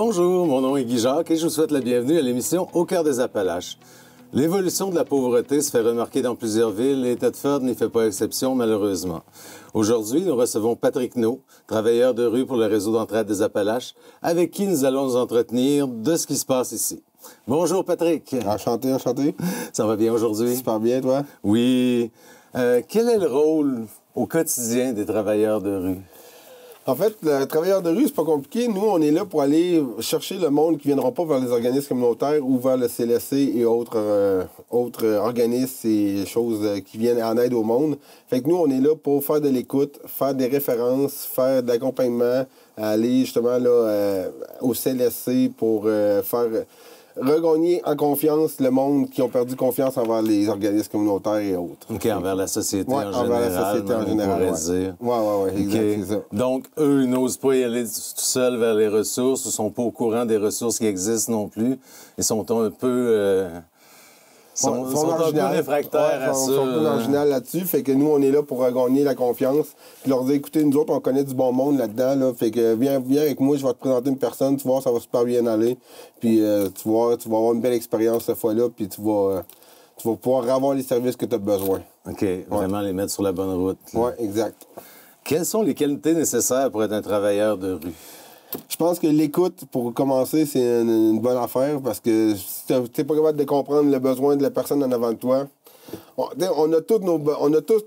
Bonjour, mon nom est Guy Jacques et je vous souhaite la bienvenue à l'émission Au cœur des Appalaches. L'évolution de la pauvreté se fait remarquer dans plusieurs villes et Thetford n'y fait pas exception, malheureusement. Aujourd'hui, nous recevons Patrick Naud, travailleur de rue pour le réseau d'entraide des Appalaches, avec qui nous allons nous entretenir de ce qui se passe ici. Bonjour, Patrick. Enchanté, enchanté. Ça va bien aujourd'hui? Super bien, toi? Oui. Quel est le rôle au quotidien des travailleurs de rue? En fait, le travailleur de rue, c'est pas compliqué. Nous, on est là pour aller chercher le monde qui ne viendra pas vers les organismes communautaires ou vers le CLSC et autres organismes et choses qui viennent en aide au monde. Fait que nous, on est là pour faire de l'écoute, faire des références, faire de l'accompagnement, aller justement là au CLSC pour faire regagner en confiance le monde qui ont perdu confiance envers les organismes communautaires et autres. OK, envers la société en général. Envers la société en général, dire. Oui, exact, c'est ça. Donc, eux, ils n'osent pas y aller tout seuls vers les ressources, ils ne sont pas au courant des ressources qui existent non plus. Ils sont un peu... sont un peu réfractaires à ça. Ils sont un peu marginal là-dessus. Fait que nous, on est là pour regagner la confiance. Puis leur dire, écoutez, nous autres, on connaît du bon monde là-dedans. Là, fait que viens avec moi, je vais te présenter une personne. Tu vois, ça va super bien aller. Puis tu vas avoir une belle expérience cette fois-là. Puis tu vas pouvoir avoir les services que tu as besoin. OK, vraiment les mettre sur la bonne route. Oui, exact. Quelles sont les qualités nécessaires pour être un travailleur de rue? Je pense que l'écoute, pour commencer, c'est une bonne affaire parce que si tu n'es pas capable de comprendre le besoin de la personne en avant de toi, on a tous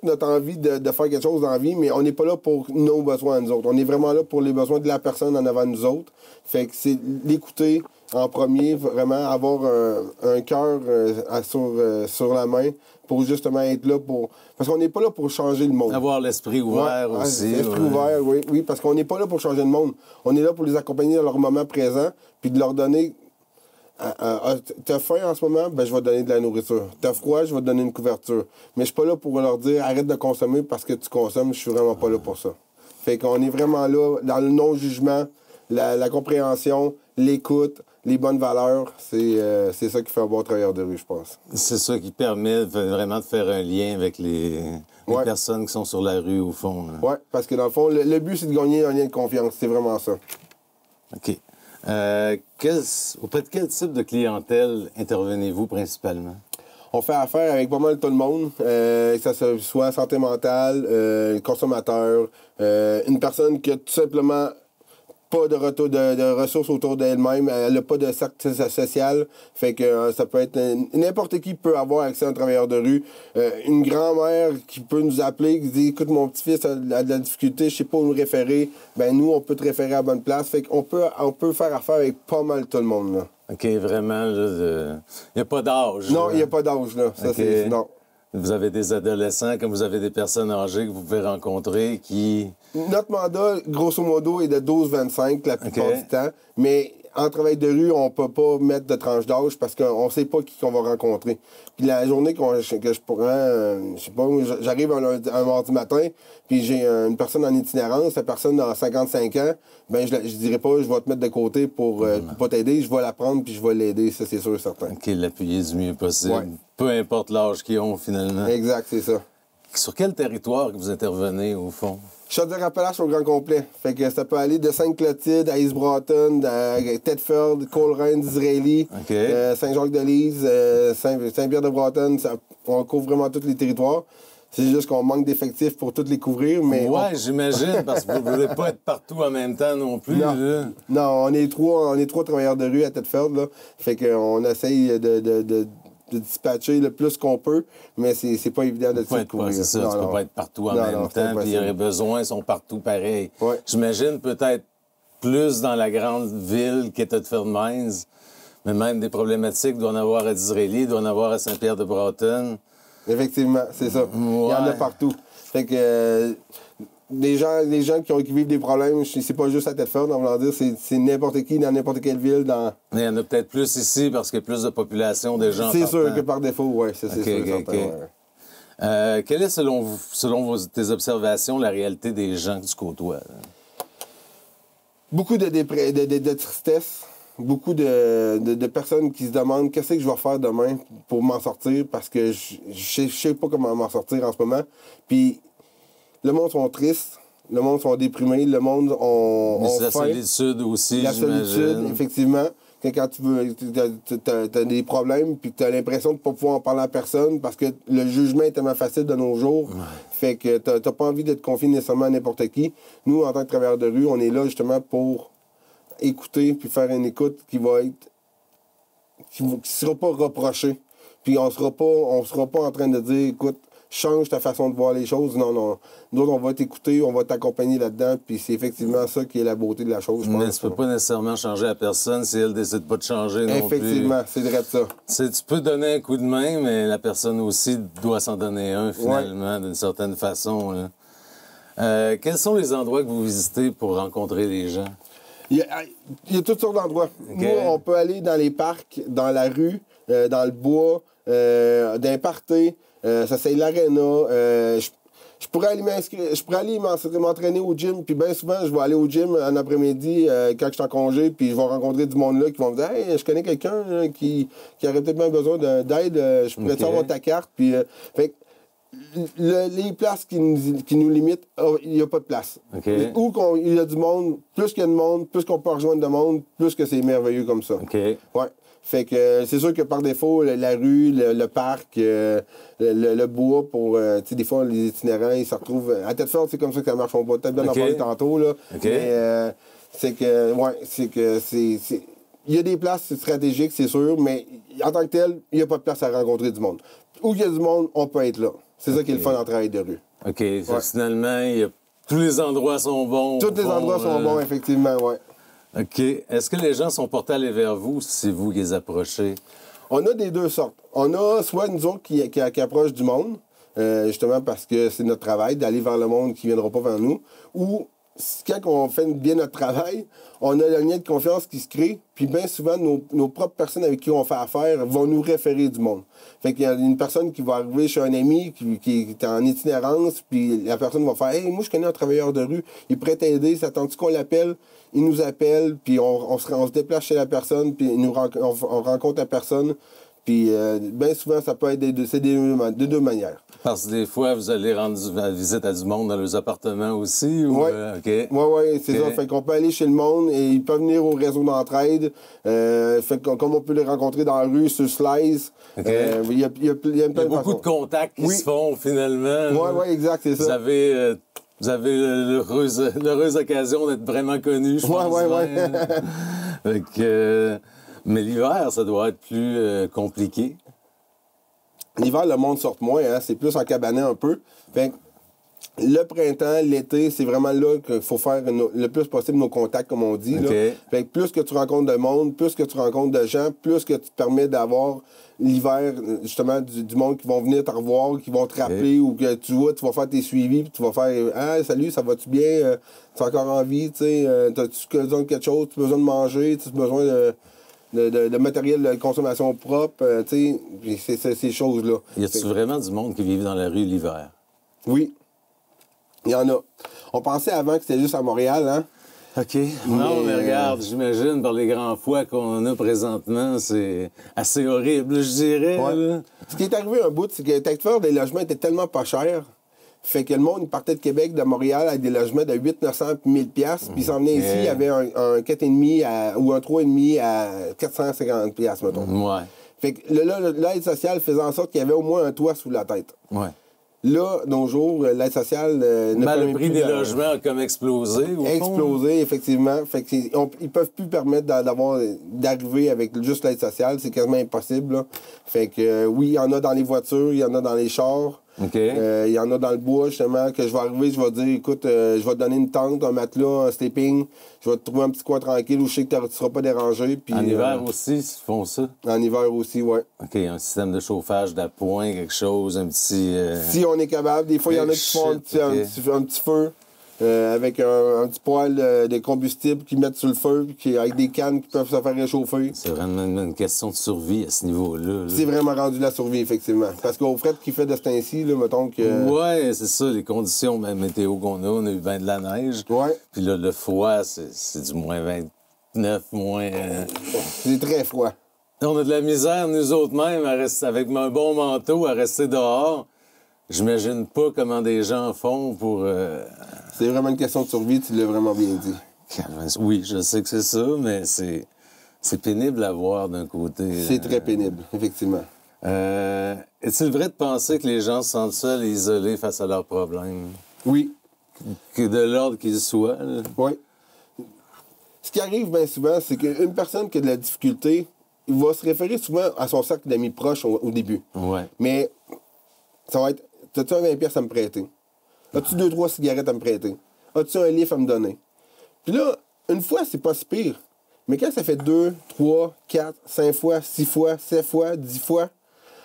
notre envie de faire quelque chose dans la vie, mais on n'est pas là pour nos besoins à nous autres. On est vraiment là pour les besoins de la personne en avant de nous autres. Fait que c'est l'écouter en premier, vraiment avoir un cœur sur la main pour justement être là pour... Parce qu'on n'est pas là pour changer le monde. Avoir l'esprit ouvert aussi. L'esprit ouvert, oui, parce qu'on n'est pas là pour changer le monde. On est là pour les accompagner dans leur moment présent, puis de leur donner... T'as faim en ce moment? Ben, je vais te donner de la nourriture. T'as froid? Je vais te donner une couverture. Mais je suis pas là pour leur dire arrête de consommer parce que tu consommes. Je suis vraiment pas là pour ça. Fait qu'on est vraiment là dans le non-jugement, la compréhension, l'écoute, les bonnes valeurs. C'est ça qui fait un bon travailleur de rue, je pense. C'est ça qui permet vraiment de faire un lien avec les personnes qui sont sur la rue, au fond. Oui, parce que dans le fond, le but, c'est de gagner un lien de confiance. C'est vraiment ça. OK. Auprès de quel type de clientèle intervenez-vous principalement? On fait affaire avec pas mal tout le monde, que ce soit santé mentale, consommateur, une personne qui a tout simplement pas de ressources autour d'elle-même, elle n'a pas de cercle social, fait que ça peut être n'importe qui peut avoir accès à un travailleur de rue. Une grand-mère qui peut nous appeler, qui dit écoute, mon petit-fils a de la difficulté, je sais pas où me référer, ben nous on peut te référer à la bonne place, fait qu'on peut faire affaire avec pas mal tout le monde là. OK, vraiment, il n'y a pas d'âge. Non, il n'y a pas d'âge là, ça okay. c'est non. Vous avez des adolescents, comme vous avez des personnes âgées que vous pouvez rencontrer qui... Notre mandat, grosso modo, est de 12-25 la plupart du temps. Mais en travail de rue, on peut pas mettre de tranche d'âge parce qu'on sait pas qui qu'on va rencontrer. Puis la journée que je prends, je sais pas, j'arrive un mardi matin, puis j'ai une personne en itinérance, cette personne dans 55 ans, ben je dirais pas, je vais te mettre de côté pour pas t'aider, je vais la prendre puis je vais l'aider, ça c'est sûr et certain. OK, l'appuyer du mieux possible. Ouais. Peu importe l'âge qu'ils ont, finalement. Exact, c'est ça. Sur quel territoire que vous intervenez, au fond? Chaudière-Appalaches au grand complet. Fait que ça peut aller de Sainte-Clotilde à East Broughton, à Thetford, Coleraine, Disraeli, Saint-Jacques-de-Lise, Saint-Pierre-de-Broughton. On couvre vraiment tous les territoires. C'est juste qu'on manque d'effectifs pour tous les couvrir. Mais j'imagine, parce que vous ne voulez pas être partout en même temps non plus. Non, là. Non, on est trois travailleurs de rue à Thetford. Là. Fait qu'on essaye de dispatcher le plus qu'on peut, mais c'est pas évident de tout couvrir. C'est ça, tu peux pas être partout en même temps, puis les besoins sont partout pareils. Ouais. J'imagine peut-être plus dans la grande ville qu'est Thetford Mines, mais même des problématiques doit en avoir à Disraeli, doit en avoir à Saint-Pierre-de-Broughton. Effectivement, c'est ça. Il y en a partout. Fait que les gens qui vivent des problèmes, c'est pas juste à Thetford, on va dire, c'est n'importe qui dans n'importe quelle ville. Mais il y en a peut-être plus ici parce qu'il y a plus de population des gens. C'est sûr que par défaut, oui, c'est sûr. Quelle est, selon tes observations, la réalité des gens que tu côtoies? Beaucoup de tristesse. Beaucoup de personnes qui se demandent qu'est-ce que je vais faire demain pour m'en sortir parce que je sais pas comment m'en sortir en ce moment. Puis le monde sont tristes. Le monde sont déprimés. Le monde ont la faim. solitude aussi, La j'imagine. solitude, effectivement. Quand tu veux, t'as des problèmes, puis tu as l'impression de ne pas pouvoir en parler à personne parce que le jugement est tellement facile de nos jours. Ouais. Fait que tu n'as pas envie d'être confié nécessairement à n'importe qui. Nous, en tant que travailleurs de rue, on est là justement pour écouter puis faire une écoute qui va être. qui ne sera pas reprochée. Puis on sera pas en train de dire, écoute, change ta façon de voir les choses. Non, non. Nous, on va t'écouter, on va t'accompagner là-dedans, puis c'est effectivement ça qui est la beauté de la chose, je pense. Mais tu peux pas nécessairement changer la personne si elle décide pas de changer non plus. Effectivement, c'est vrai de ça. Tu peux donner un coup de main, mais la personne aussi doit s'en donner un, finalement, d'une certaine façon. Quels sont les endroits que vous visitez pour rencontrer les gens? Il y a toutes sortes d'endroits. Okay. Nous, on peut aller dans les parcs, dans la rue, dans le bois, dans les parties. Ça, c'est l'aréna. Je pourrais aller m'entraîner au gym, puis bien souvent, je vais aller au gym en après-midi quand je suis en congé, puis je vais rencontrer du monde là qui vont me dire « Hey, je connais quelqu'un qui aurait peut-être bien besoin d'aide, je pourrais avoir ta carte. » Puis, fait les places qui nous limitent, il n'y a pas de place. Okay. Où il y a du monde, plus qu'il y a de monde, plus qu'on peut rejoindre de monde, plus que c'est merveilleux comme ça. Okay. Ouais. Fait que c'est sûr que par défaut, la rue, le parc, le bois, pour, tu sais, des fois, les itinérants, ils se retrouvent... À Thetford, c'est comme ça que ça marche. On va peut-être bien en parler tantôt, là. Okay. Mais c'est que, il y a des places stratégiques, c'est sûr, mais en tant que tel, il n'y a pas de place à rencontrer du monde. Où il y a du monde, on peut être là. C'est ça qui est le fun en travail de rue. OK. Ouais. Finalement, tous les endroits sont bons. Tous les endroits sont bons, effectivement, oui. OK. Est-ce que les gens sont portés à aller vers vous si c'est vous qui les approchez? On a des deux sortes. On a soit nous autres qui approchent du monde, justement parce que c'est notre travail d'aller vers le monde qui ne viendra pas vers nous, ou quand on fait bien notre travail, on a le lien de confiance qui se crée, puis bien souvent, nos propres personnes avec qui on fait affaire vont nous référer du monde. Fait qu'il y a une personne qui va arriver chez un ami qui est en itinérance, puis la personne va faire « Hey, moi, je connais un travailleur de rue, il pourrait t'aider, ça tente-tu qu'on l'appelle? » Il nous appelle, puis on se déplace chez la personne, puis on rencontre la personne. Puis, bien souvent, ça peut être de deux manières. Parce que des fois, vous allez rendre visite à du monde dans leurs appartements aussi? Oui, okay. C'est ça. Fait qu'on peut aller chez le monde et ils peuvent venir au réseau d'entraide. Fait que, comme on peut les rencontrer dans la rue, sur Slice. Il y a beaucoup de contacts qui se font, finalement. Oui, exact, c'est ça. Vous avez l'heureuse occasion d'être vraiment connu, je pense. Oui. Fait que... Mais l'hiver, ça doit être plus compliqué. L'hiver, le monde sort moins, hein? C'est plus en cabanet un peu. Fait que le printemps, l'été, c'est vraiment là qu'il faut faire le plus possible nos contacts, comme on dit. Okay. Là. Fait que plus que tu rencontres de monde, plus que tu rencontres de gens, plus que tu te permets d'avoir l'hiver, justement, du monde qui vont venir te revoir, qui vont te rappeler, ou que tu vas faire tes suivis, puis tu vas faire « Ah, salut, ça va-tu bien? Tu as encore envie? T'as-tu besoin de quelque chose? Tu as besoin de manger? Tu as besoin de matériel de consommation propre, tu sais, c'est ces choses-là. Y a-tu vraiment du monde qui vit dans la rue l'hiver? Oui. Il y en a. On pensait avant que c'était juste à Montréal, hein? OK. Non, mais regarde, j'imagine, par les grands foies qu'on a présentement, c'est assez horrible, je dirais. Ouais. Ce qui est arrivé un bout, c'est que Thetford, les logements étaient tellement pas chers. Fait que le monde partait de Québec, de Montréal, avec des logements de 800, 900 puis 1000 pièces. Puis ils s'en venaient ici, il y avait un 4,5 ou un 3,5 à 450 pièces, mettons. Ouais. Fait que l'aide sociale faisait en sorte qu'il y avait au moins un toit sous la tête. Ouais. Là, nos jours, l'aide sociale ne permet le prix des logements a comme explosé, au fond. Explosé, effectivement. Fait que ils peuvent plus permettre d'arriver avec juste l'aide sociale. C'est quasiment impossible, là. Fait que oui, il y en a dans les voitures, il y en a dans les chars. Okay. Il y en a dans le bois, justement, que je vais arriver, je vais dire, écoute, je vais te donner une tente, un matelas, un sleeping. Je vais te trouver un petit coin tranquille où je sais que tu ne seras pas dérangé. Puis, en hiver aussi, ils font ça? En hiver aussi, oui. OK, un système de chauffage d'appoint, quelque chose, un petit... Si on est capable. Des fois, il y en a qui font un petit feu. Avec un petit poêle de combustible qu'ils mettent sur le feu, avec des cannes qui peuvent se faire réchauffer. C'est vraiment une question de survie à ce niveau-là. C'est vraiment rendu la survie, effectivement. Parce qu'au fret qu'il fait de ce temps-ci, là, mettons que... Ouais, c'est ça, les conditions météo qu'on a. On a eu bien de la neige. Ouais. Puis là, le froid, c'est du moins 29, moins... C'est très froid. On a de la misère, nous autres mêmes, à rester avec un bon manteau, à rester dehors. j'imagine pas comment des gens font pour... C'est vraiment une question de survie, tu l'as vraiment bien dit. Oui, je sais que c'est ça, mais c'est pénible à voir d'un côté. C'est très pénible, effectivement. Est-il vrai de penser que les gens se sentent seuls et isolés face à leurs problèmes? Oui. Que de l'ordre qu'ils soient? Oui. Ce qui arrive bien souvent, c'est qu'une personne qui a de la difficulté, il va se référer souvent à son cercle d'amis proches au début. Ouais. Mais ça va être, as-tu un 20 pièces à me prêter? As-tu 2-3 cigarettes à me prêter? As-tu un livre à me donner? Puis là, une fois, c'est pas si pire. Mais quand ça fait 2, 3, 4, 5 fois, 6 fois, 7 fois, 10 fois,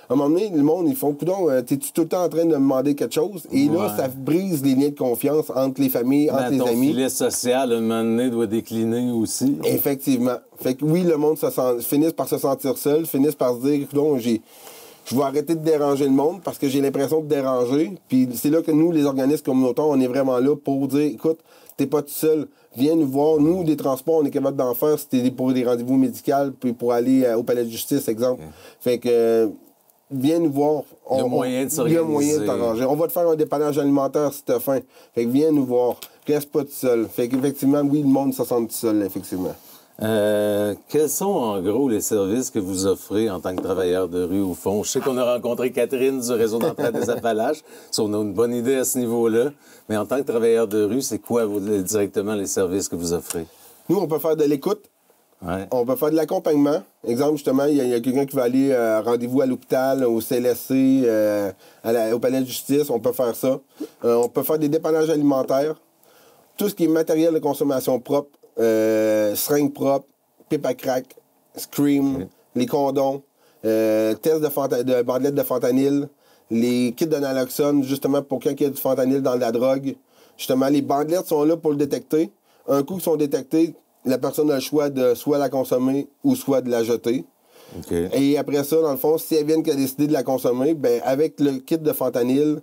à un moment donné, le monde, ils font, coudonc, t'es-tu tout le temps en train de me demander quelque chose? Et là, ça brise les liens de confiance entre les familles, entre les amis. Ton filet social, à un moment donné, doit décliner aussi. Effectivement. Fait que oui, le monde finisse par se sentir seul, finisse par se dire, coudonc, je vais arrêter de déranger le monde parce que j'ai l'impression de déranger. Puis c'est là que nous, les organismes communautaires, on est vraiment là pour dire, écoute, t'es pas tout seul, viens nous voir. Nous, des transports, on est capable d'en faire si t'es pour des rendez-vous médicaux, puis pour aller au palais de justice, exemple. Okay. Fait que, viens nous voir. Il y a moyen de s'organiser. Il y a moyen de t'arranger. On va te faire un dépannage alimentaire si t'as faim. Fait que viens nous voir. Reste pas tout seul. Fait qu'effectivement, oui, le monde se sent tout seul, effectivement. Quels sont, en gros, les services que vous offrez en tant que travailleur de rue, au fond? Je sais qu'on a rencontré Catherine du Réseau d'entraide des Appalaches. Si on a une bonne idée à ce niveau-là. Mais en tant que travailleur de rue, c'est quoi directement les services que vous offrez? Nous, on peut faire de l'écoute. Ouais. On peut faire de l'accompagnement. Exemple, justement, il y a quelqu'un qui va aller rendez-vous à l'hôpital, au CLSC, au palais de justice. On peut faire ça. On peut faire des dépannages alimentaires. Tout ce qui est matériel de consommation propre. Seringues propres, pipe à crack, scream, les condoms, tests de bandelettes de fentanyl, les kits de naloxone, justement pour quand il y a du fentanyl dans la drogue. Justement, les bandelettes sont là pour le détecter. Un coup qu'ils sont détectés, la personne a le choix de soit la consommer ou soit de la jeter. Okay. Et après ça, dans le fond, si elle vient qu'à décider de la consommer, ben avec le kit de fentanyl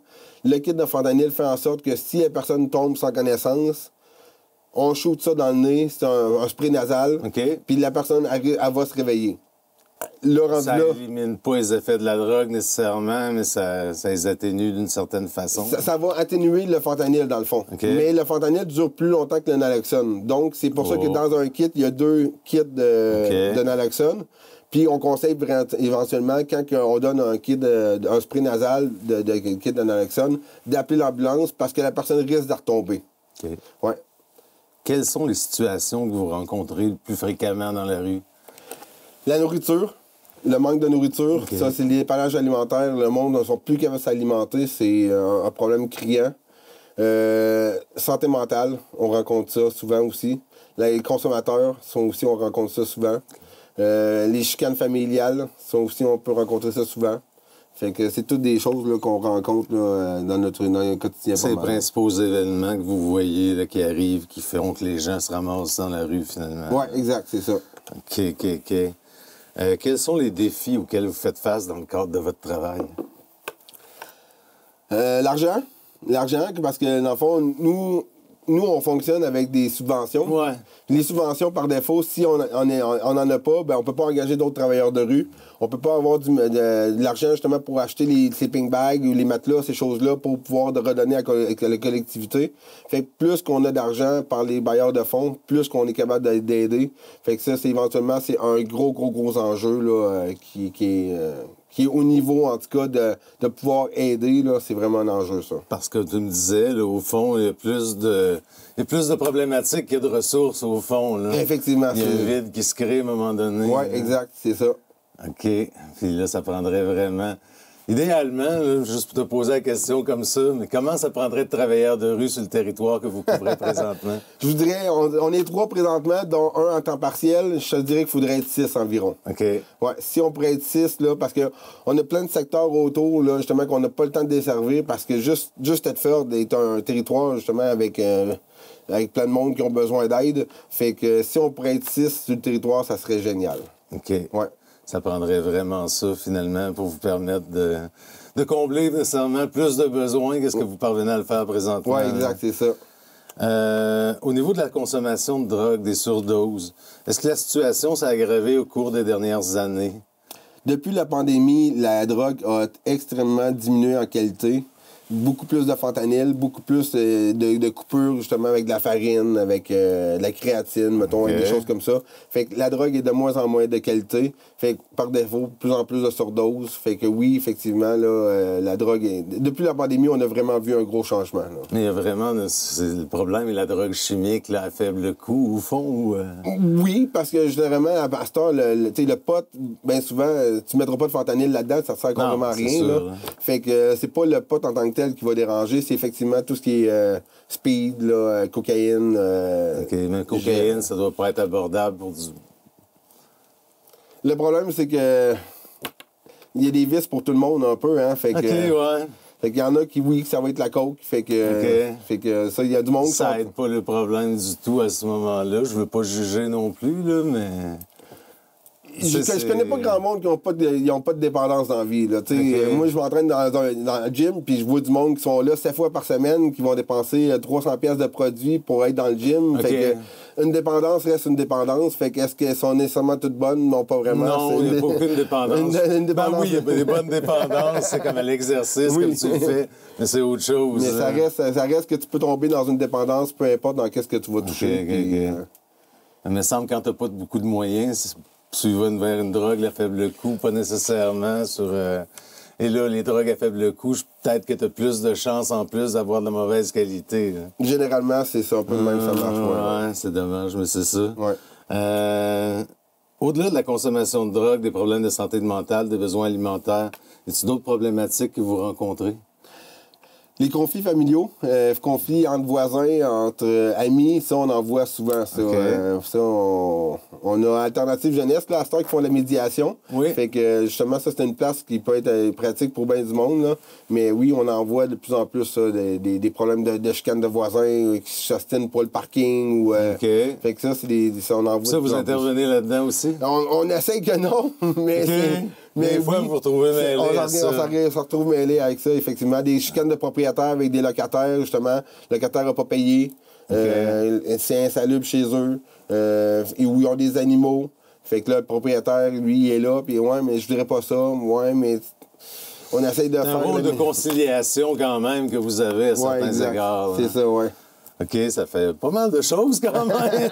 fait en sorte que si la personne tombe sans connaissance, on shoot ça dans le nez, c'est un spray nasal, puis la personne, elle va se réveiller. Ça élimine pas les effets de la drogue nécessairement, mais ça les atténue d'une certaine façon. Ça va atténuer le fentanyl, dans le fond. Mais le fentanyl dure plus longtemps que le naloxone. Donc, c'est pour ça que dans un kit, il y a 2 kits de naloxone. Puis, on conseille éventuellement, quand on donne un spray nasal de kit de naloxone, d'appeler l'ambulance parce que la personne risque de retomber. Ouais. Quelles sont les situations que vous rencontrez le plus fréquemment dans la rue? La nourriture, le manque de nourriture, ça, c'est les dépannages alimentaires. Le monde ne sont plus capables de s'alimenter, c'est un problème criant. Santé mentale, on rencontre ça souvent aussi. Les consommateurs, on rencontre ça souvent. Les chicanes familiales, on peut rencontrer ça souvent. Fait que c'est toutes des choses là, qu'on rencontre là, dans notre quotidien. C'est les principaux événements que vous voyez là, qui arrivent, qui feront que les gens se ramassent dans la rue, finalement. Oui, exact, c'est ça. OK. Quels sont les défis auxquels vous faites face dans le cadre de votre travail? L'argent. L'argent, parce que, dans le fond, nous, on fonctionne avec des subventions. Ouais. Les subventions, par défaut, si on n'en a pas, ben on peut pas engager d'autres travailleurs de rue. On peut pas avoir de l'argent, justement, pour acheter les sleeping bags ou les matelas, ces choses-là, pour pouvoir redonner à la collectivité. Fait que plus qu'on a d'argent par les bailleurs de fonds, plus qu'on est capable d'aider. Fait que ça, c'est éventuellement, c'est un gros enjeu là, qui est au niveau, en tout cas, de pouvoir aider, là, c'est vraiment un enjeu, ça. Parce que tu me disais, là, au fond, il y a plus de problématiques qu'il y a de ressources, au fond. Là. Effectivement. Il y a un vide qui se crée à un moment donné. Oui, exact, c'est ça. OK. Puis là, ça prendrait vraiment... Idéalement, là, juste pour te poser la question comme ça, mais comment ça prendrait de travailleurs de rue sur le territoire que vous couvrez présentement? Je vous dirais, on est 3 présentement, dont un en temps partiel. Je te dirais qu'il faudrait être 6 environ. OK. Ouais, si on pourrait être 6, là, parce que on a plein de secteurs autour, là, justement, qu'on n'a pas le temps de desservir, parce que juste Thetford est un territoire, justement, avec plein de monde qui ont besoin d'aide. Fait que si on pourrait être 6 sur le territoire, ça serait génial. OK. Ouais. Ça prendrait vraiment ça, finalement, pour vous permettre de combler nécessairement plus de besoins que ce que vous parvenez à le faire présentement. Oui, exact, c'est ça. Au niveau de la consommation de drogue, des surdoses, est-ce que la situation s'est aggravée au cours des dernières années? Depuis la pandémie, la drogue a extrêmement diminué en qualité. beaucoup plus de fentanyl, beaucoup plus de coupures, justement, avec de la farine, avec de la créatine, mettons, avec des choses comme ça. Fait que la drogue est de moins en moins de qualité. Fait que, par défaut, plus en plus de surdoses. Fait que oui, effectivement, là, la drogue est... Depuis la pandémie, on a vraiment vu un gros changement, là. Mais il y a vraiment... Le problème est la drogue chimique, là, à faible coût, au fond, ou... Oui, parce que, généralement, à Pasteur, le pot, bien souvent, tu mettras pas de fentanyl là-dedans, ça sert complètement à rien, sûr, là. hein. Fait que c'est pas le pot en tant que tel qui va déranger, c'est effectivement tout ce qui est speed, là, cocaïne. OK, mais cocaïne, ça doit pas être abordable pour du... Le problème, c'est que il y a des vices pour tout le monde un peu, hein. Fait que, OK, ouais. Fait qu'il y en a qui, oui, que ça va être la coke. Fait que ça, il y a du monde qui... Ça aide pas le problème du tout à ce moment-là. Je veux pas juger non plus, là, mais... Je connais pas grand monde qui n'ont pas de dépendance dans la vie. Là. Moi, je m'entraîne dans le gym, puis je vois du monde qui sont là 7 fois par semaine, qui vont dépenser 300 pièces de produits pour être dans le gym. Okay. Fait que une dépendance reste une dépendance. Fait que est-ce qu'elles sont nécessairement toutes bonnes? Non, pas vraiment. Non, il n'y a pas aucune dépendance. Une dépendance. Ben oui, il y a des bonnes dépendances. C'est comme à l'exercice, Oui. comme tu le fais. Mais c'est autre chose. Mais ça reste que tu peux tomber dans une dépendance, peu importe dans qu'est-ce que tu vas toucher. Il me semble que quand tu n'as pas beaucoup de moyens, tu vas vers une drogue à faible coût, pas nécessairement sur... Et là, les drogues à faible coût, peut-être que tu as plus de chances en plus d'avoir de la mauvaise qualité. Là. Généralement, c'est ça, un peu de même, ça marche. Ouais, c'est dommage, mais c'est ça. Ouais. Au-delà de la consommation de drogue, des problèmes de santé mentale, des besoins alimentaires, y a-t-il d'autres problématiques que vous rencontrez? Les conflits familiaux, conflits entre voisins, entre amis, ça, on en voit souvent. Ça, Okay. On a Alternative Jeunesse, là, à cette heure, qui font la médiation. Oui. Fait que, justement, ça, c'est une place qui peut être pratique pour bien du monde. Là. Mais oui, on en voit de plus en plus ça, des problèmes de chicanes de voisins qui s'ostinent pour le parking. Ou, OK. Fait que ça, ça, on en voit. Ça, vous intervenez là-dedans aussi? On essaie que non, mais c'est... Mais des fois, vous vous retrouvez mêlés on se retrouve mêlés avec ça, effectivement. Des chicanes de propriétaires avec des locataires, justement. Le locataire n'a pas payé. C'est insalubre chez eux. Et où ils ont des animaux. Fait que là, le propriétaire, lui, il est là. Puis, ouais, mais je dirais pas ça. Ouais, mais on essaye de faire... un rôle de conciliation, quand même, que vous avez à certains égards. C'est ça, ouais. OK, ça fait pas mal de choses, quand même.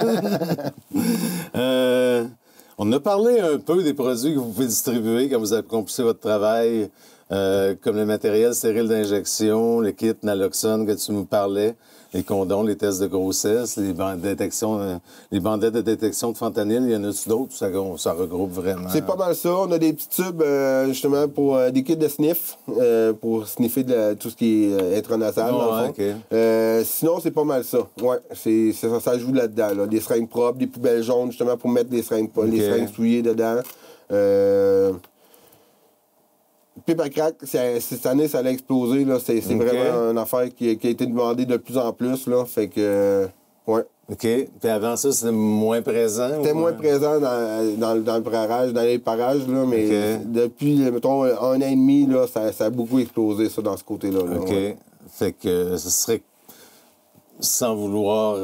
On a parlé un peu des produits que vous pouvez distribuer quand vous accomplissez votre travail, comme le matériel stérile d'injection, le kit naloxone que tu nous parlais, les condoms, les tests de grossesse, les bandettes de détection de fentanyl. Il y en a-tu d'autres? Ça regroupe vraiment? C'est pas mal ça. On a des petits tubes, justement, pour des kits de sniff, pour sniffer tout ce qui est intranasal, dans le fond. Okay. Sinon, c'est pas mal ça. Ouais, ça joue là-dedans. Là. Des seringues propres, des poubelles jaunes, justement, pour mettre les seringues souillées dedans. Pipe à crack, cette année, ça allait exploser. Là. C'est vraiment une affaire qui a été demandée de plus en plus. Là. Fait que, ouais. OK. Puis avant ça, c'était moins présent? C'était moins présent dans le parage, dans les parages, là, mais depuis, mettons, 1 an et demi, là, ça a beaucoup explosé, ça, dans ce côté-là. Là, OK. ouais. Fait que ce serait, sans vouloir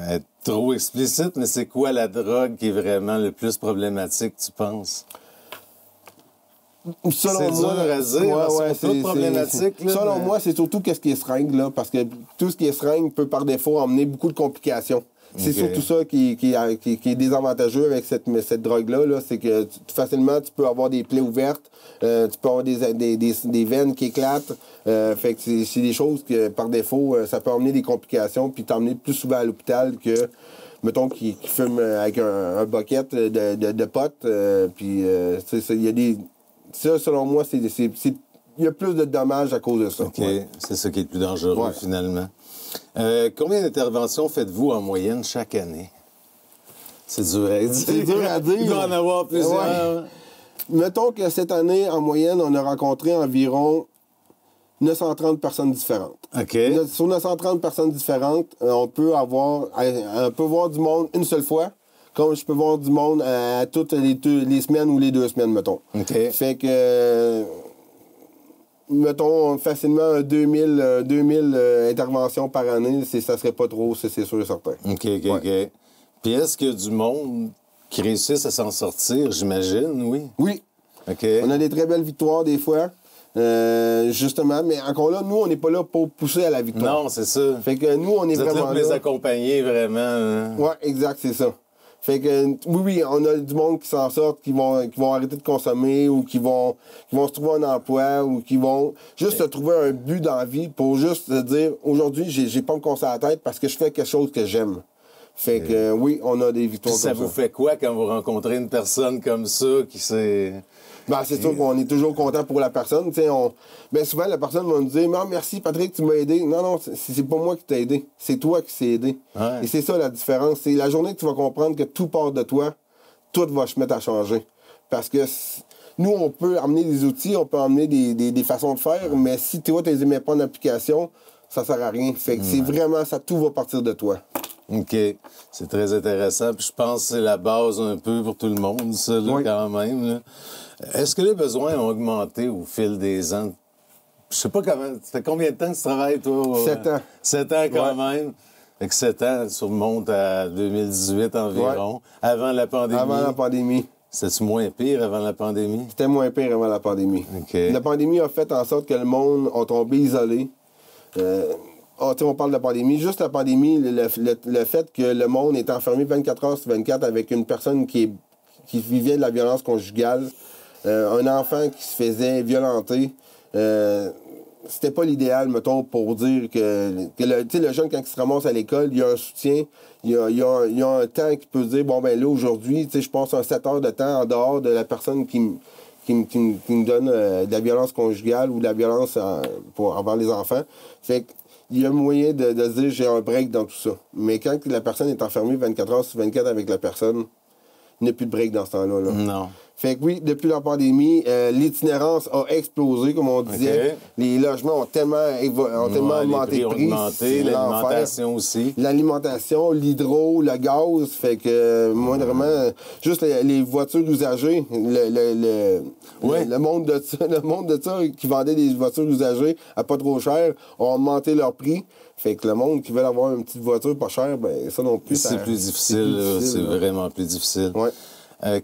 être trop explicite, mais c'est quoi la drogue qui est vraiment le plus problématique, tu penses? C'est dur à dire, c'est problématique. Selon moi, c'est surtout qu'est-ce qui est seringue, là, parce que tout ce qui est seringue peut par défaut emmener beaucoup de complications. C'est surtout ça qui est désavantageux avec cette drogue-là, là, c'est que facilement, tu peux avoir des plaies ouvertes, tu peux avoir des veines qui éclatent. Fait que c'est des choses que, par défaut, ça peut emmener des complications, puis t'emmener plus souvent à l'hôpital que, mettons, qui fume avec un bucket de potes. Puis, il y a des... Ça, selon moi, il y a plus de dommages à cause de ça. OK. Ouais. C'est ça qui est le plus dangereux, finalement. Combien d'interventions faites-vous en moyenne chaque année? C'est dur à dire. C'est dur à dire. Il doit en avoir plusieurs. Ouais. Mettons que cette année, en moyenne, on a rencontré environ 930 personnes différentes. OK. Sur 930 personnes différentes, on peut voir du monde une seule fois. Comme je peux voir du monde à toutes les semaines ou les 2 semaines, mettons. OK. Fait que, mettons, facilement 2000 interventions par année, ça serait pas trop, c'est sûr et certain. OK. Puis est-ce qu'il y a du monde qui réussissent à s'en sortir, j'imagine, oui? Oui. OK. On a des très belles victoires des fois. Justement, mais encore là, nous, on n'est pas là pour pousser à la victoire. Non, c'est ça. Fait que nous, on est Vous êtes là vraiment pour les accompagner, vraiment. Hein. Ouais, exact, c'est ça. Fait que, oui, on a du monde qui s'en sortent, qui vont arrêter de consommer ou qui vont se trouver un emploi ou qui vont juste se trouver un but dans la vie pour juste se dire, aujourd'hui, j'ai pas me casser la tête parce que je fais quelque chose que j'aime. Fait que, oui, on a des victoires Puis ça comme ça. vous fait quoi quand vous rencontrez une personne comme ça qui s'est... Ben, c'est sûr qu'on est toujours content pour la personne. Ben, souvent, la personne va nous dire non, merci Patrick, tu m'as aidé. Non, c'est pas moi qui t'ai aidé. C'est toi qui s'est aidé. Ouais. Et c'est ça la différence. C'est la journée que tu vas comprendre que tout part de toi, tout va se mettre à changer. Parce que nous, on peut amener des outils, on peut amener des façons de faire, mais si toi, tu les mets pas en application, ça sert à rien. Fait que c'est vraiment ça, tout va partir de toi. OK. C'est très intéressant. Puis je pense que c'est la base un peu pour tout le monde, ça, là, Oui. quand même. Là. Est-ce que les besoins ont augmenté au fil des ans? Je sais pas comment... Ça fait combien de temps que tu travailles, toi? 7 ans. 7 ans, quand Ouais. même. Fait que 7 ans, tu remontes à 2018 environ, Ouais. avant la pandémie. Avant la pandémie. C'était-tu moins pire avant la pandémie? C'était moins pire avant la pandémie. OK. La pandémie a fait en sorte que le monde a tombé isolé. On parle de la pandémie. Juste la pandémie, le fait que le monde est enfermé 24 heures sur 24 avec une personne qui vivait de la violence conjugale, un enfant qui se faisait violenter, c'était pas l'idéal, mettons, pour dire que le jeune, quand il se ramasse à l'école, il y a un soutien, il y a un temps qui peut se dire, bon, ben là, aujourd'hui, je passe un 7 heures de temps en dehors de la personne qui me donne de la violence conjugale ou de la violence envers les enfants. Fait que, il y a moyen de se dire, j'ai un break dans tout ça. Mais quand la personne est enfermée 24 heures sur 24 avec la personne, il n'y a plus de break dans ce temps-là. Là. Non. Fait que oui, depuis la pandémie, l'itinérance a explosé, comme on disait. OK. Les logements ont tellement augmenté les de prix prix. ont augmenté, c'est l'enfer. l'alimentation aussi. L'alimentation, l'hydro, le gaz, fait que moindrement, juste les voitures usagées, le monde de ça qui vendait des voitures usagées à pas trop cher ont augmenté leur prix. Fait que le monde qui veut avoir une petite voiture pas chère, ben ça non plus. C'est plus difficile, c'est vraiment plus difficile. Ouais.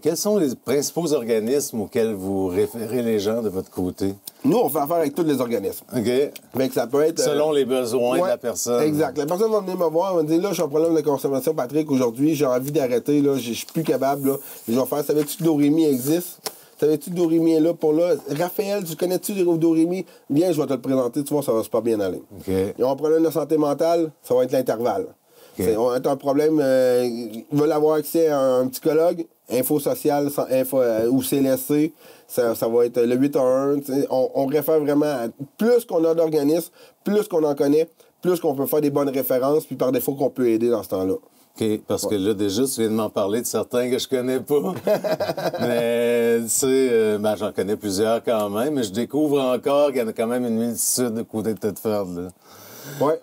Quels sont les principaux organismes auxquels vous référez les gens de votre côté? Nous, on fait affaire avec tous les organismes. OK. Fait que ça peut être... Selon les besoins de la personne. Exact. La personne va venir me voir, elle va me dire, là, j'ai un problème de consommation, Patrick, aujourd'hui, j'ai envie d'arrêter, là, je suis plus capable, là. Je vais faire, savais-tu que Doremi existe? Savais-tu que Doremi est là pour là? Raphaël, tu connais-tu Doremi? Viens, je vais te le présenter, tu vois, ça va super bien aller. OK. Ils ont un problème de santé mentale, ça va être l'intervalle. OK. On a un problème, ils veulent avoir accès à un psychologue, info sociale ou CLSC, ça va être le 811. On réfère vraiment à plus qu'on a d'organismes, plus qu'on en connaît, plus qu'on peut faire des bonnes références, puis par défaut qu'on peut aider dans ce temps-là. OK, parce que là, déjà, tu viens de m'en parler de certains que je connais pas. Mais, tu sais, j'en connais plusieurs quand même, mais je découvre encore qu'il y en a quand même une multitude de côté de Thetford, là. Oui,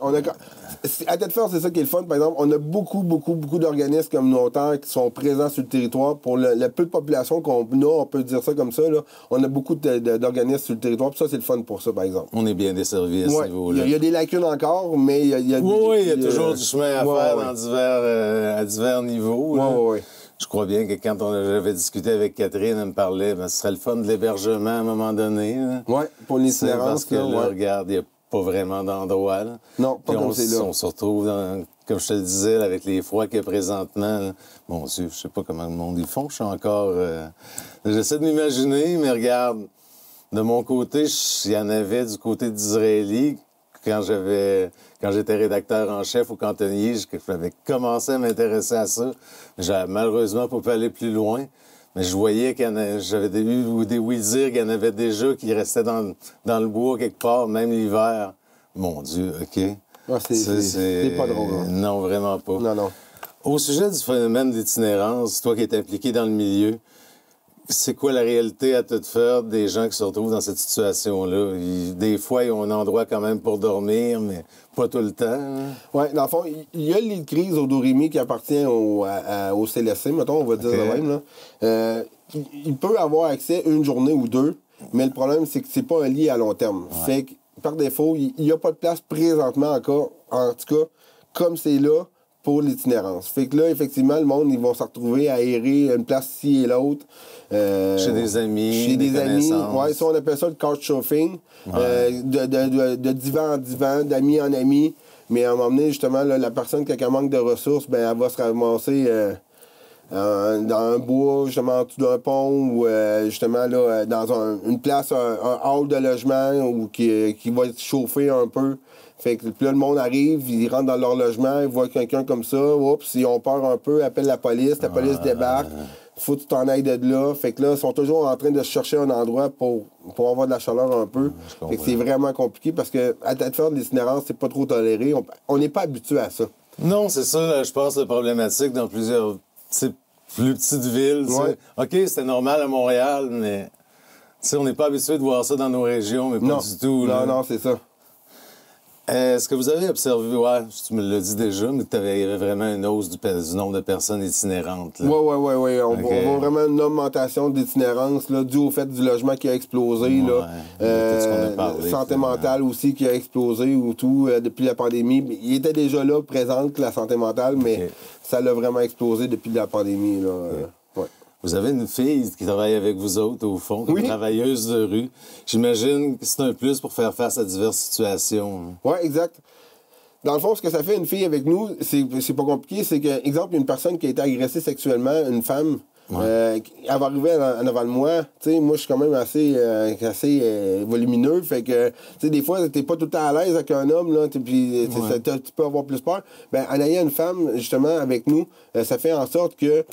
à Thetford, c'est ça qui est le fun. Par exemple, on a beaucoup d'organismes communautaires qui sont présents sur le territoire. Pour le peu de population qu'on a, on peut dire ça comme ça, là, on a beaucoup d'organismes sur le territoire. Puis ça, c'est le fun pour ça, par exemple. On est bien desservis à ce niveau-là. Il y a des lacunes encore, mais il y a Oui, il y a toujours du chemin à faire à divers niveaux. Oui. Je crois bien que quand j'avais discuté avec Catherine, elle me parlait, ce serait le fun de l'hébergement à un moment donné. Oui, pour l'itinérance. Parce que là, regarde, il n'y a pas vraiment d'endroit. Là. Non, pas comme c'est là. On se retrouve, comme je te le disais, là, avec les froids qu'il y a présentement. Là. Mon Dieu, je sais pas comment le monde y font. Je suis encore... J'essaie de m'imaginer, mais regarde, de mon côté, il y en avait du côté d'Israéli. Quand j'étais rédacteur en chef au cantonnier, j'avais commencé à m'intéresser à ça. J'avais malheureusement pas pu aller plus loin. Mais je voyais j'avais eu des oui-dire qu'il y en avait déjà qui restaient dans le bois quelque part, même l'hiver. Mon Dieu, OK. Ah, c'est pas drôle. Hein? Non, vraiment pas. Non. Au sujet du phénomène d'itinérance, toi qui es impliqué dans le milieu, c'est quoi la réalité à Thetford des gens qui se retrouvent dans cette situation-là? Des fois, ils ont un endroit quand même pour dormir, mais pas tout le temps. Hein? Oui, dans le fond, il y a le lit de crise au Doremi qui appartient au CLSC, mettons, on va dire de même. Là. Il peut avoir accès une journée ou deux, mais le problème, c'est que c'est pas un lit à long terme. Ouais. Fait que, par défaut, il n'y a pas de place présentement encore, en tout cas, comme c'est là, pour l'itinérance. Fait que là, effectivement, le monde, ils vont se retrouver à aérer une place ci et l'autre. Chez des amis, chez des amis. connaissances. Ouais, ça, on appelle ça le couchsurfing. De divan en divan, d'amis en amis. Mais à un moment donné, justement, là, la personne qui a un manque de ressources, ben, elle va se ramasser dans un bois, justement, en dessous d'un pont, ou justement, là, dans une place, un hall de logement, ou qui va être chauffé un peu. Fait que puis là, le monde arrive, ils rentrent dans leur logement, ils voient quelqu'un comme ça, oups, ils ont peur un peu, appellent la police débarque, faut que tu t'en ailles de là. Fait que là, ils sont toujours en train de chercher un endroit pour avoir de la chaleur un peu. Fait que c'est vraiment compliqué parce que à Thetford, l'itinérance, c'est pas trop toléré. On n'est pas habitué à ça. Non, c'est ça, je pense, la problématique dans plusieurs plus petites villes. Ouais. OK, c'était normal à Montréal, mais on n'est pas habitué de voir ça dans nos régions, mais pas du tout. Là. Non, c'est ça. Est-ce que vous avez observé, ouais, tu me l'as dit déjà, mais il y avait vraiment une hausse du nombre de personnes itinérantes? Oui. On voit vraiment une augmentation d'itinérance due au fait du logement qui a explosé. Tout ce qu'on a parlé, santé mentale aussi qui a explosé ou tout depuis la pandémie. Il était déjà là, présente, la santé mentale, mais ça l'a vraiment explosé depuis la pandémie. Là. Vous avez une fille qui travaille avec vous autres, au fond, comme travailleuse de rue. J'imagine que c'est un plus pour faire face à diverses situations. Oui, exact. Dans le fond, ce que ça fait une fille avec nous, c'est pas compliqué. C'est que, exemple, une personne qui a été agressée sexuellement, une femme, elle va arriver en avant de moi. Tu sais, moi, je suis quand même assez volumineux. Fait que, tu sais, des fois, t'es pas tout le temps à l'aise avec un homme, là, puis tu peux avoir plus peur. Ben, en ayant une femme, justement, avec nous, ça fait en sorte que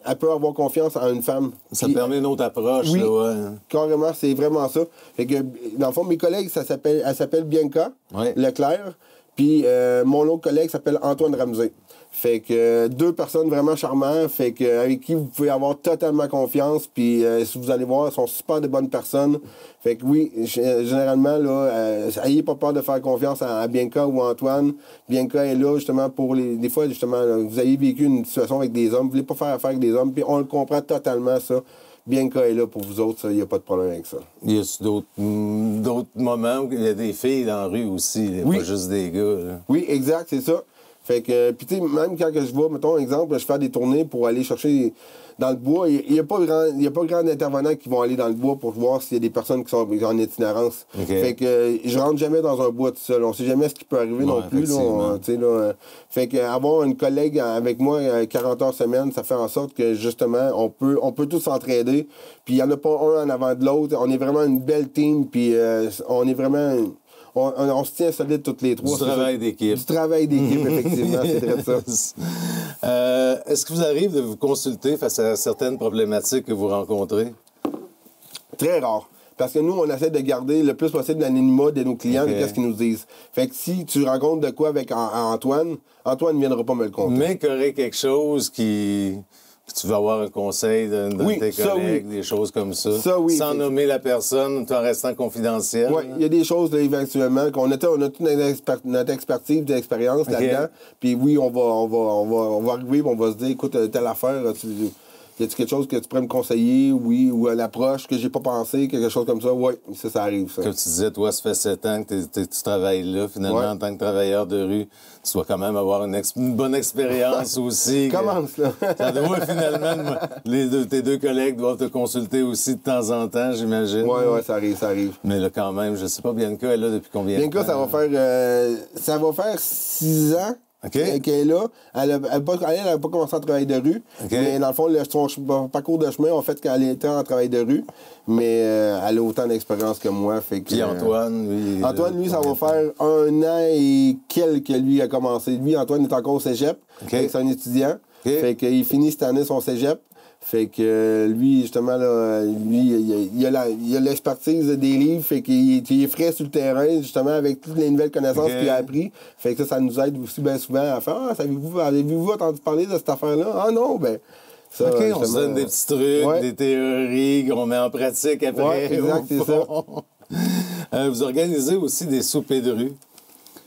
elle peut avoir confiance en une femme. Ça permet une autre approche. Oui, là, carrément, c'est vraiment ça. Fait que, dans le fond, mes collègues, elle s'appelle Bianca Leclerc, puis mon autre collègue s'appelle Antoine Ramsey. Fait que deux personnes vraiment charmantes, fait que avec qui vous pouvez avoir totalement confiance, puis si vous allez voir, elles sont super de bonnes personnes. Fait que oui, généralement, là, ayez pas peur de faire confiance à Bianca ou Antoine. Bianca est là, justement, pour des fois, justement, là, vous avez vécu une situation avec des hommes, vous voulez pas faire affaire avec des hommes, puis on le comprend totalement, ça. Bianca est là pour vous autres, il n'y a pas de problème avec ça. Y a d'autres moments où il y a des filles dans la rue aussi, pas juste des gars? Là. Oui, exact, c'est ça. Fait que, puis tu sais, même quand je vais, mettons, exemple, je fais des tournées pour aller chercher dans le bois, il n'y a pas grand d'intervenants qui vont aller dans le bois pour voir s'il y a des personnes qui sont en itinérance. Fait que je rentre jamais dans un bois tout seul. On sait jamais ce qui peut arriver non plus. Là, fait que avoir une collègue avec moi 40 heures semaine, ça fait en sorte que justement, on peut tous s'entraider. Puis il n'y en a pas un en avant de l'autre. On est vraiment une belle team, puis on est vraiment... On se tient solide toutes les trois. Du travail d'équipe. Du travail d'équipe, effectivement, c'est vrai ça. Est-ce que vous arrive de vous consulter face à certaines problématiques que vous rencontrez? Très rare. Parce que nous, on essaie de garder le plus possible l'anonymat de nos clients et qu'est-ce qu'ils nous disent. Fait que si tu rencontres de quoi avec Antoine ne viendra pas me le conter. Mais qu'il y aurait quelque chose que tu vas avoir un conseil d'un de tes collègues, des choses comme ça. Sans nommer la personne, tout en restant confidentiel. Oui, il y a des choses, là, éventuellement, qu'on a toute notre expertise, d'expérience là-dedans. Puis oui, on va arriver, on va se dire, écoute, telle affaire, y a-t-il quelque chose que tu pourrais me conseiller, oui, ou à l'approche que j'ai pas pensé, quelque chose comme ça? Oui, ça arrive, ça. Comme tu disais, toi, ça fait 7 ans que tu travailles là, finalement, en tant que travailleur de rue. Tu dois quand même avoir une bonne expérience aussi. Commence, là. Ça doit, finalement, tes deux collègues doivent te consulter aussi de temps en temps, j'imagine. Oui, ça arrive. Mais là, quand même, je sais pas, Bianca est là depuis combien de temps? Bianca, ça va faire 6 ans. Qu'elle est là. Elle n'a pas commencé en travail de rue. Mais dans le fond, son parcours de chemin a fait qu'elle était en travail de rue. Mais elle a autant d'expérience que moi. Puis Antoine, lui... Antoine, lui, ça va faire 1 an et quelques, lui, a commencé. Lui, Antoine est encore au cégep. C'est un étudiant. Fait qu'il finit cette année son cégep. Fait que lui, justement, là, il a l'expertise des livres, fait qu'il est frais sur le terrain, justement, avec toutes les nouvelles connaissances qu'il a appris. Fait que ça nous aide aussi bien souvent à faire « Ah, avez-vous entendu parler de cette affaire-là? » « Ah non, ben... » Ça, on se donne des petits trucs, des théories qu'on met en pratique après. Oui, exact, c'est ça. Vous organisez aussi des soupers de rue.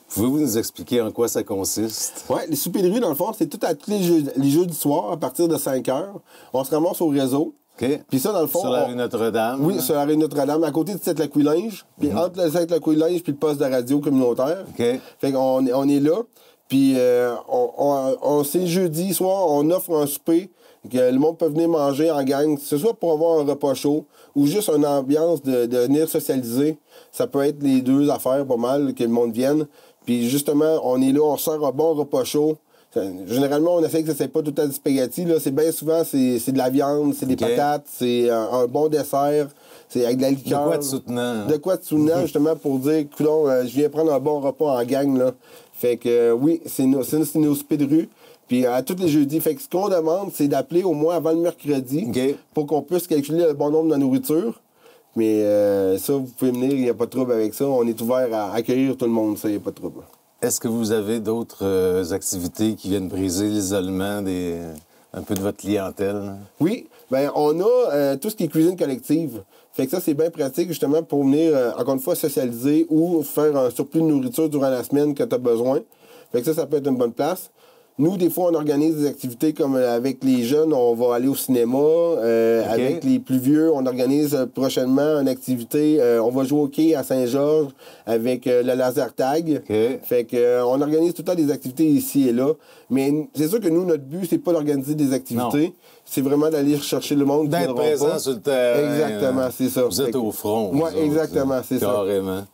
Pouvez-vous nous expliquer en quoi ça consiste? Oui, les soupers de rue, dans le fond, c'est tous les jeux du soir, à partir de 5 heures. On se ramasse au réseau. Puis ça, dans le fond... Sur la rue Notre-Dame? Oui, sur la rue Notre-Dame, à côté de Sept-Lac-Couillinge. Puis entre le Sept-Lac-Couillinge puis le poste de radio communautaire. Fait qu'on est là. Puis c'est jeudi soir, on offre un souper que le monde peut venir manger en gang, que ce soit pour avoir un repas chaud ou juste une ambiance de venir socialiser. Ça peut être les deux affaires pas mal, que le monde vienne. Puis justement, on est là, on sert un bon repas chaud. Généralement, on essaie que ça ne soit pas tout le temps du spaghetti. Là. C'est bien souvent, c'est de la viande, c'est des patates, c'est un bon dessert, c'est avec de la liqueur. De quoi de soutenant. De quoi de soutenant, justement, pour dire, coudonc, je viens prendre un bon repas en gang. Là. Fait que oui, c'est nos soupers de rue. Puis à tous les jeudis. Fait que ce qu'on demande, c'est d'appeler au moins avant le mercredi pour qu'on puisse calculer le bon nombre de nourriture. Mais ça, vous pouvez venir, il n'y a pas de trouble avec ça. On est ouvert à accueillir tout le monde, ça, il n'y a pas de trouble. Est-ce que vous avez d'autres activités qui viennent briser l'isolement un peu de votre clientèle? Oui, bien, on a tout ce qui est cuisine collective. Fait que ça, c'est bien pratique, justement, pour venir, encore une fois, socialiser ou faire un surplus de nourriture durant la semaine que tu as besoin. Fait que ça peut être une bonne place. Nous, des fois, on organise des activités comme avec les jeunes, on va aller au cinéma. Avec les plus vieux, on organise prochainement une activité. On va jouer au quai à Saint-Georges avec le laser tag. Fait que on organise tout le temps des activités ici et là. Mais c'est sûr que nous, notre but, c'est pas d'organiser des activités. C'est vraiment d'aller chercher le monde. D'être présent sur le terrain. Exactement, c'est ça. Vous êtes au front. Oui, exactement, c'est ça. Carrément.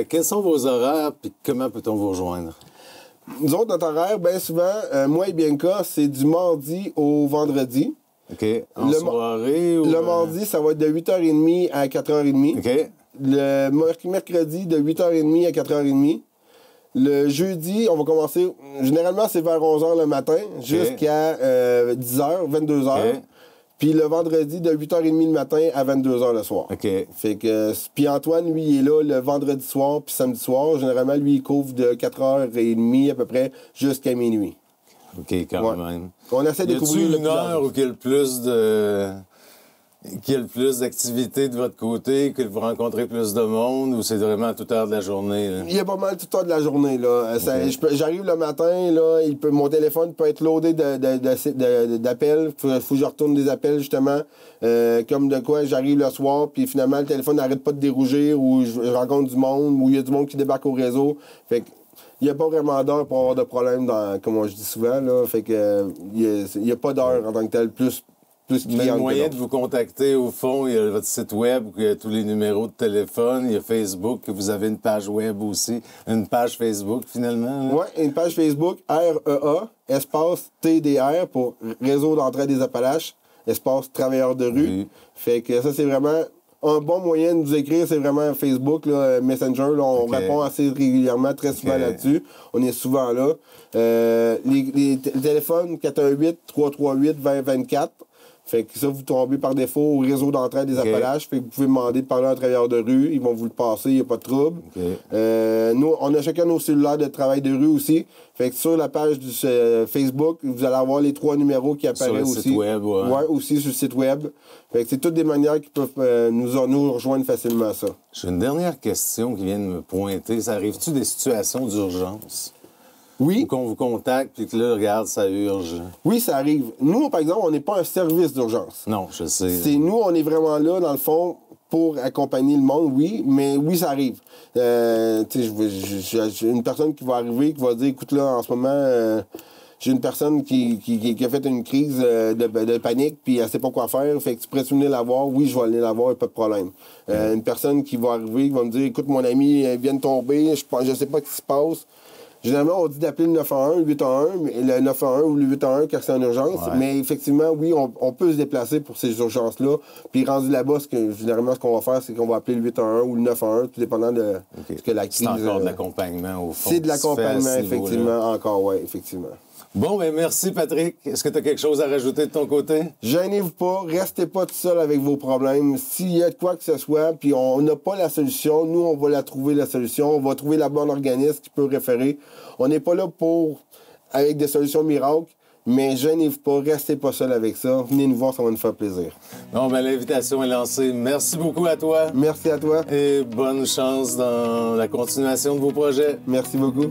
Quels sont vos horaires et comment peut-on vous rejoindre? Nous autres, notre horaire, bien souvent, moi et Bianca, c'est du mardi au vendredi. OK. En soirée ou... Le mardi, ça va être de 8h30 à 4h30. OK. Le mercredi, de 8h30 à 4h30. Le jeudi, on va commencer... Généralement, c'est vers 11h le matin jusqu'à 10h, 22h. Okay. Puis le vendredi, de 8h30 le matin à 22h le soir. OK. Fait que... Puis Antoine, lui, il est là le vendredi soir puis samedi soir. Généralement, lui, il couvre de 4h30 à peu près jusqu'à minuit. OK, quand même. On essaie de couvrir une heure où il y a le plus d'activités de votre côté, que vous rencontrez plus de monde, ou c'est vraiment à toute heure de la journée? Là? Il y a pas mal toute heure de la journée. Là. J'arrive le matin, là, mon téléphone peut être loadé d'appels. Faut que je retourne des appels, justement. Comme de quoi, j'arrive le soir, puis finalement, le téléphone n'arrête pas de dérougir, ou je rencontre du monde, ou il y a du monde qui débarque au réseau. Fait que, il n'y a pas vraiment d'heure pour avoir de problème, comme je dis souvent. Là. Fait que, il n'y a pas d'heure en tant que tel, plus mais le moyen de vous contacter, au fond, il y a votre site web, il y a tous les numéros de téléphone, il y a Facebook, vous avez une page web aussi, une page Facebook finalement. Oui, une page Facebook, REA, espace TDR pour Réseau d'entraide des Appalaches, espace Travailleurs de rue. Fait que ça, c'est vraiment un bon moyen de nous écrire, c'est vraiment Facebook, là, Messenger. Là, on répond assez régulièrement, très souvent là-dessus. On est souvent là. Les téléphones 418-338-2024. Fait que ça, vous tombez par défaut au réseau d'entraide des Appalaches. Fait que vous pouvez demander de parler à un travailleur de rue. Ils vont vous le passer, il n'y a pas de trouble. Nous, on a chacun nos cellulaires de travail de rue aussi. Fait que sur la page du Facebook, vous allez avoir les 3 numéros qui apparaissent aussi. Sur le site web, ouais, aussi sur le site web. Fait que c'est toutes des manières qui peuvent nous rejoindre facilement, ça. J'ai une dernière question qui vient de me pointer. Ça arrive-tu des situations d'urgence? Oui. Ou qu'on vous contacte, puis que là, regarde, ça urge. Oui, ça arrive. Nous, par exemple, on n'est pas un service d'urgence. Non, je sais. Nous, on est vraiment là, dans le fond, pour accompagner le monde, oui, mais oui, ça arrive. J'ai une personne qui va arriver, qui va dire, écoute, là, en ce moment, j'ai une personne qui a fait une crise de panique, puis elle ne sait pas quoi faire, fait que tu pourrais venir la voir. Oui, je vais aller la voir, pas de problème. Une personne qui va arriver, qui va me dire, écoute, mon ami vient de tomber, je sais pas ce qui se passe. Généralement, on dit d'appeler le 911, le 811, le 911 ou le 811 quand c'est en urgence. Ouais. Mais effectivement, oui, on peut se déplacer pour ces urgences-là. Puis rendu là-bas, généralement, ce qu'on va faire, c'est qu'on va appeler le 811 ou le 911, tout dépendant de ce que la crise... C'est encore de l'accompagnement, au fond. C'est de l'accompagnement, effectivement, encore, oui, effectivement. Bon, bien, merci, Patrick. Est-ce que tu as quelque chose à rajouter de ton côté? Gênez-vous pas, restez pas tout seul avec vos problèmes. S'il y a de quoi que ce soit, puis on n'a pas la solution, nous, on va la trouver, la solution. On va trouver la bonne organisme qui peut référer. On n'est pas là avec des solutions miracles, mais gênez-vous pas, restez pas seul avec ça. Venez nous voir, ça va nous faire plaisir. Bon, bien, l'invitation est lancée. Merci beaucoup à toi. Merci à toi. Et bonne chance dans la continuation de vos projets. Merci beaucoup.